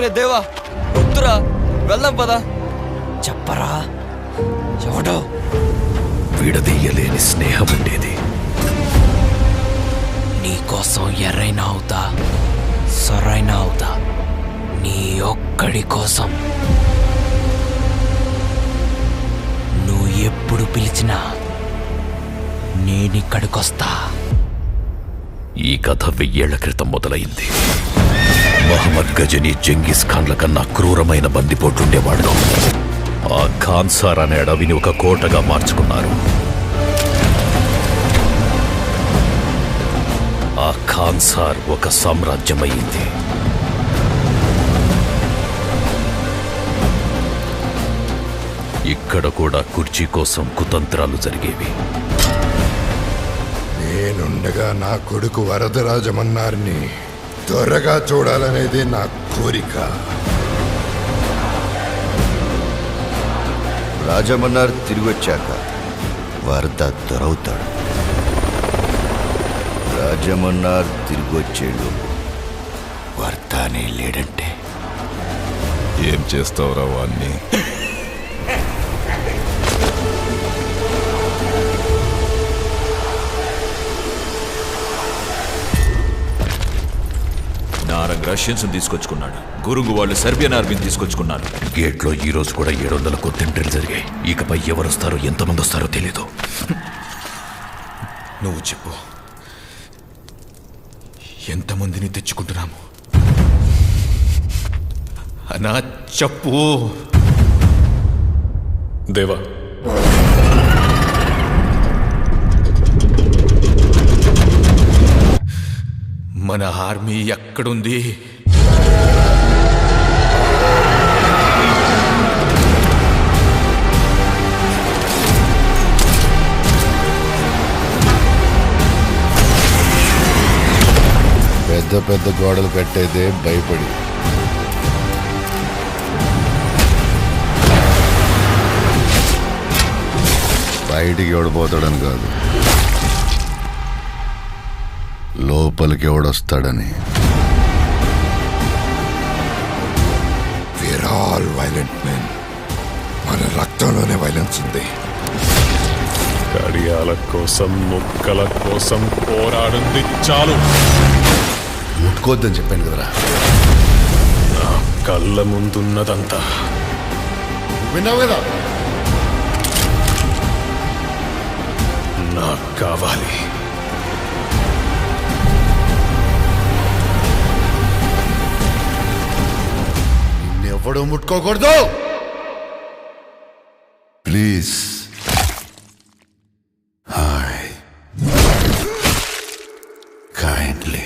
రే దేవా, వద్దురా, వెళ్దాం పదా. చెప్పరా ఎవడో విడదీయలేని స్నేహం ఉండేది. నీకోసం ఎర్రైనా అవుతా, సొరైనా అవుతా, నీ ఒక్కడి కోసం. నువ్వు ఎప్పుడు పిలిచినా నేనిక్కడికొస్తా. ఈ కథ 1000 ఏళ్ల క్రితం మొదలైంది. మహమ్మద్ గజనీ జంగీస్ ఖాన్ల కన్నా క్రూరమైన బందిపోట్లుండేవాళ్ళు. ఆ ఖాన్సార్ అనే అడవిని ఒక కోటగా మార్చుకున్నారు. ఆ ఖాన్సార్ ఒక సామ్రాజ్యమయ్యింది. ఇక్కడ కూడా కుర్చీ కోసం కుతంత్రాలు జరిగేవి. నేనుండగా నా కొడుకు వరదరాజమన్నారిని త్వరగా చూడాలనేది నా కోరిక. రాజమన్నార్ తిరిగి వచ్చాక వరద దొరవుతాడు. రాజమన్నార్ తిరిగి వచ్చేళ్ళు వర్తానే లేడంటే ఏం చేస్తావురా వాణ్ణి? నారంగ్ రష్యన్స్ తీసుకొచ్చుకున్నాడు. గురుగు వాళ్ళు సర్బియన్ ఆర్మీని తీసుకొచ్చుకున్నారు. గేట్లో ఈ రోజు కూడా 700 కొత్తింట్రీలు జరిగాయి. ఇకపై ఎవరొస్తారో ఎంతమంది వస్తారో తెలీదు. నువ్వు చెప్పు, ఎంతమందిని తెచ్చుకుంటున్నాము అనా చెప్పు. దేవా, మన ఆర్మీ ఎక్కడుంది? పెద్ద పెద్ద గోడలు కట్టేదే భయపడి. బయటికి ఎవడిపోతాడని కాదు, లోపలికి ఎవడొస్తాడని. We are all violent men. మన రక్తంలోనే వైలెన్స్ ఉంది. కడియాల కోసం, ముక్కల కోసం పోరాడింది చాలు. ముట్టుకోవద్దని చెప్పాను కదరా. నా కళ్ళ ముందున్నదంతా విన్నావు కదా? నాకు కావాలి. ఎవడో ముట్టుకోకూడదు. ప్లీజ్. హాయ్. కైండ్లీ.